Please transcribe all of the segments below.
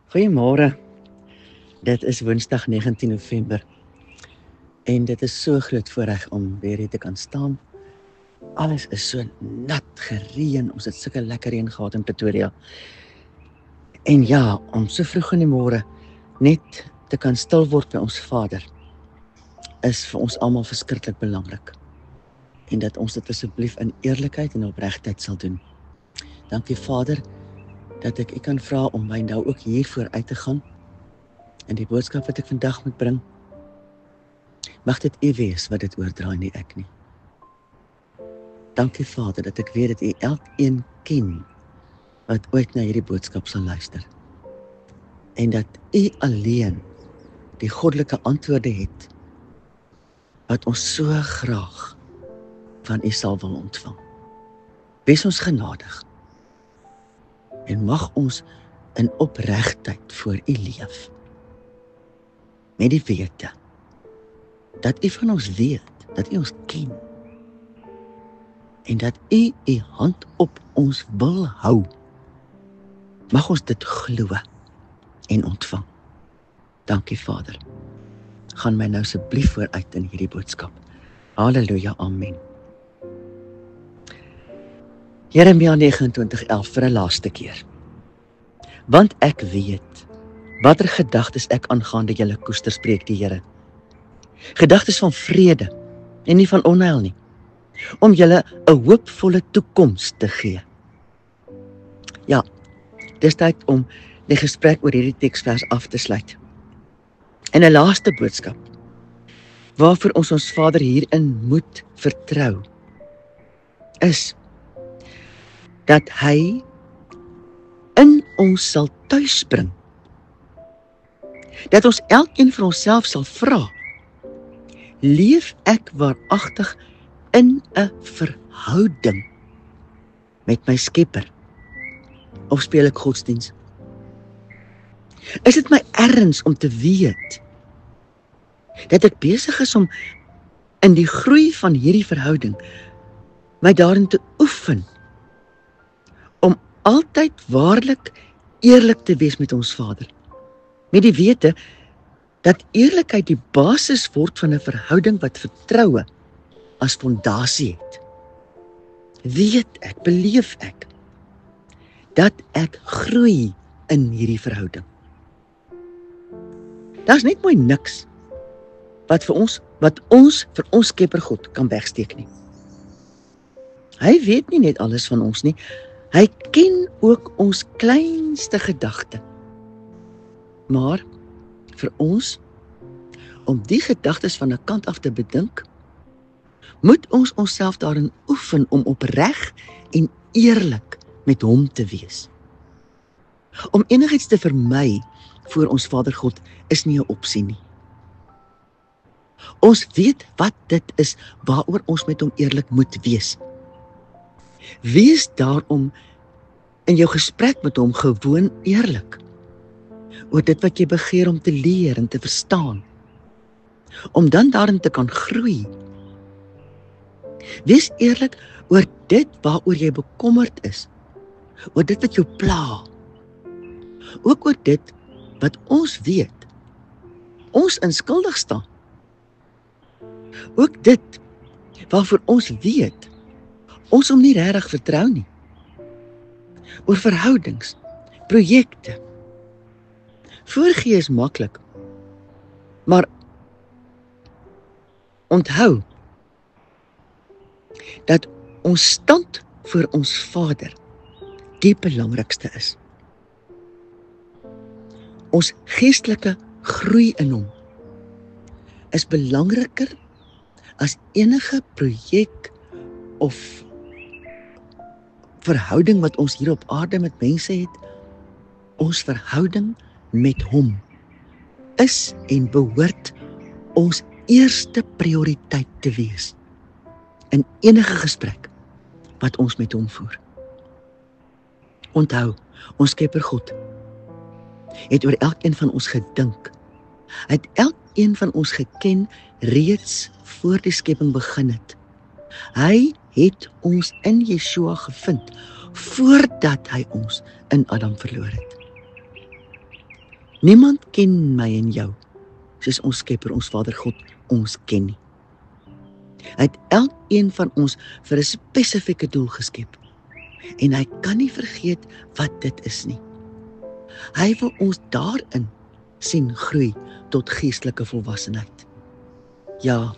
Goeiemôre. Dit is Woensdag 19 November en dit is so groot voorreg om weer hier te kan staan. Alles is so nat gereën, ons het sulke lekker reën gehad in Pretoria. En ja, om so vroeg in die môre net te kan stil word by ons Vader is vir ons almal verskriklik belangrik. En dat ons dit asseblief in eerlikheid en opregtheid sal doen. Dankie Vader dat ek U kan vra om my nou ook hiervoor uit te gaan en die boodskap wat ek vandag moet bring, mag dit U wees wat dit oordra, nie ek nie. Dankie Vader dat ek weet dat U elkeen ken wat ooit na hierdie boodskap sal luister. En dat U alleen die goddelike antwoorde het wat ons so graag van U sal wil ontvang. Wees ons genadig en mag ons in opregtheid voor U leef. Met die wete dat U van ons weet, dat U ons ken en dat U U hand op ons wil hou. Mag ons dit glo en ontvang. Dankie Vader. Gaan my nou asseblief vooruit in hierdie boodskap. Halleluja, amen. Jeremia 29:11 vir 'n laaste keer. Want ek weet watter gedagtes ek aangaande julle koester, spreek die Here. Gedagtes van vrede en nie van onheil nie, om julle 'n hoopvolle toekoms te gee. Ja, dis tyd om die gesprek oor hierdie teksvers af te sluit. En 'n laaste boodskap, waarvoor ons ons Vader hierin moet vertrou, is dat hy in ons sal tuisbring. Dat ons elkeen vir onsself sal vra, leef ek waaragtig in 'n verhouding met my Skepper? Of speel ek godsdiens? Is dit my erns om te weet dat ek besig is om in die groei van hierdie verhouding my daarin te oefen om altyd waarlik eerlik te wees met ons Vader, met die wete dat eerlikheid die basis word van 'n verhouding wat vertroue as fondasie het? Weet ek, beleef ek dat ek groei in hierdie verhouding? Daar's net mooi niks wat ons vir ons Skepper God kan wegsteek nie. Hy weet nie net alles van ons nie, hy ken ook ons kleinste gedagte. Maar vir ons, om die gedagtes van 'n kant af te bedink, moet ons onsself daarin oefen om opreg en eerlik met hom te wees. Om enigiets te vermy voor ons Vader God is nie 'n opsie nie. Ons weet wat dit is waaroor ons met hom eerlik moet wees. Wees daarom in jou gesprek met hom gewoon eerlik oor dit wat jy begeer om te leer en te verstaan, om dan daarin te kan groei. Wees eerlik oor dit waaroor jy bekommerd is, oor dit wat jou pla, ook oor dit wat ons weet, ons inskuldig staan, ook dit waarvoor ons weet, ons hom nie regtig vertrou nie, oor verhoudings, projekte. Voorgee is maklik, maar onthou dat ons stand voor ons Vader die belangrikste is. Ons geestelike groei in hom is belangriker as enige projek of verhouding wat ons hier op aarde met mense het. Ons verhouding met hom is en behoort ons eerste prioriteit te wees in enige gesprek wat ons met hom voer. Onthou, ons Skepper God het oor elkeen van ons gedink. Hy het elkeen van ons geken reeds voor die skepping begin het. Hy het ons in Yeshua gevind voordat hy ons in Adam verloor het. Niemand ken my en jou, soos ons Skepper, ons Vader God, ons ken nie. Hy het elkeen van ons vir 'n spesifieke doel geskep. En hy kan nie vergeet wat dit is nie. Hy wil ons daarin sien groei tot geestelike volwassenheid. Ja,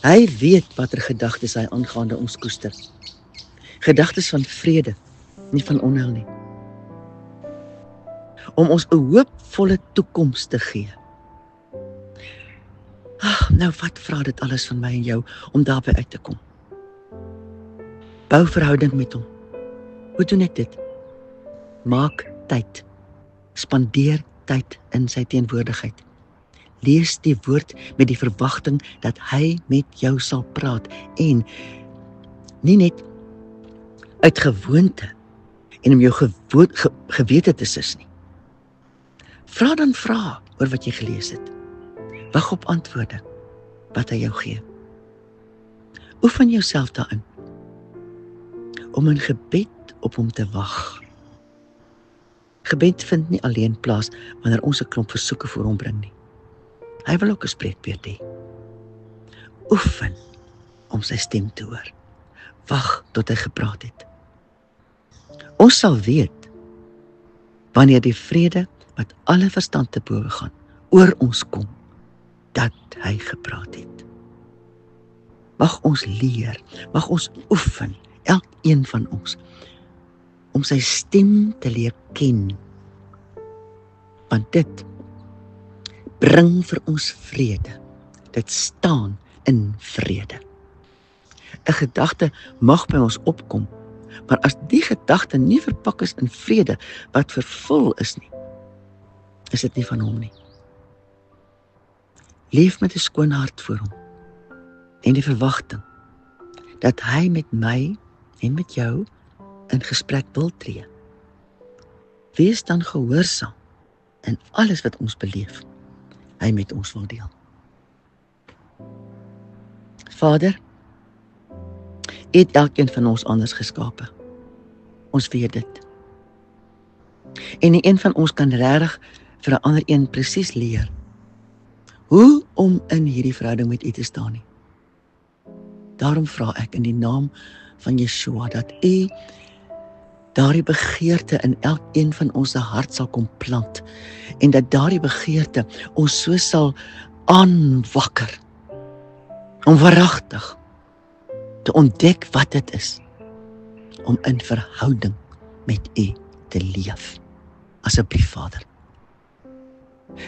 hy weet watter gedagtes hy aangaande ons koester. Gedagtes van vrede, nie van onheil nie. Om ons 'n hoopvolle toekoms te gee. Nou wat vra dit alles van my en jou om daarby uit te kom? Bou verhouding met hom. Hoe doen ek dit? Maak tyd. Spandeer tyd in sy teenwoordigheid. Lees die woord met die verwagting dat hy met jou sal praat en nie net uit gewoonte en om jou gewete te sis nie. Vra dan vra oor wat jy gelees het. Wag op antwoorde wat hy jou gee. Oefen jouself daarin om in gebed op hom te wag. Gebed vind nie alleen plaas wanneer ons 'n klomp versoeke voor hom bring nie. Hy wil ook 'n spreekbeurt hê. Oefen om sy stem te hoor. Wag tot hy gepraat het. Ons sal weet wanneer die vrede wat alle verstand te bowe gaan oor ons kom, dat hy gepraat het. Mag ons leer, mag ons oefen, elkeen van ons, om sy stem te leer ken. Want dit bring vir ons vrede. Dit staan in vrede. 'n Gedagte mag by ons opkom, maar as die gedagte nie verpak is in vrede wat vervul is nie, is dit nie van hom nie. Leef met 'n skoon hart voor hom en die verwagting dat hy met my en met jou in gesprek wil tree. Wees dan gehoorsaam in alles wat ons beleef, hy met ons wil deel. Vader, U het elkeen van ons anders geskape. Ons weet dit. En nie een van ons kan regtig vir 'n ander een presies leer hoe om in hierdie verhouding met U te staan nie. Daarom vra ek in die naam van Yeshua dat U daardie begeerte in elkeen van ons se hart sal kom plant en dat daardie begeerte ons so sal aanwakker om waaragtig te ontdek wat dit is om in verhouding met U te leef. Asseblief, Vader,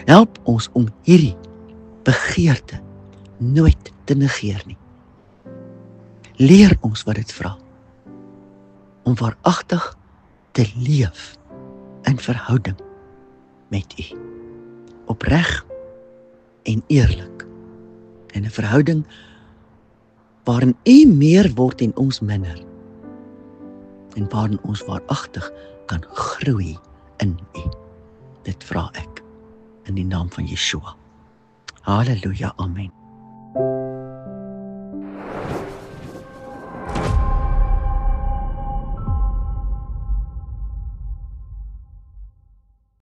help ons om hierdie begeerte nooit te negeer nie. Leer ons wat dit vra om waaragtig te leef in verhouding met U, opreg en eerlik, in 'n verhouding waarin U meer word en ons minder, en waarin ons waaragtig kan groei in U. Dit vra ek in die naam van Yeshua. Halleluja, amen.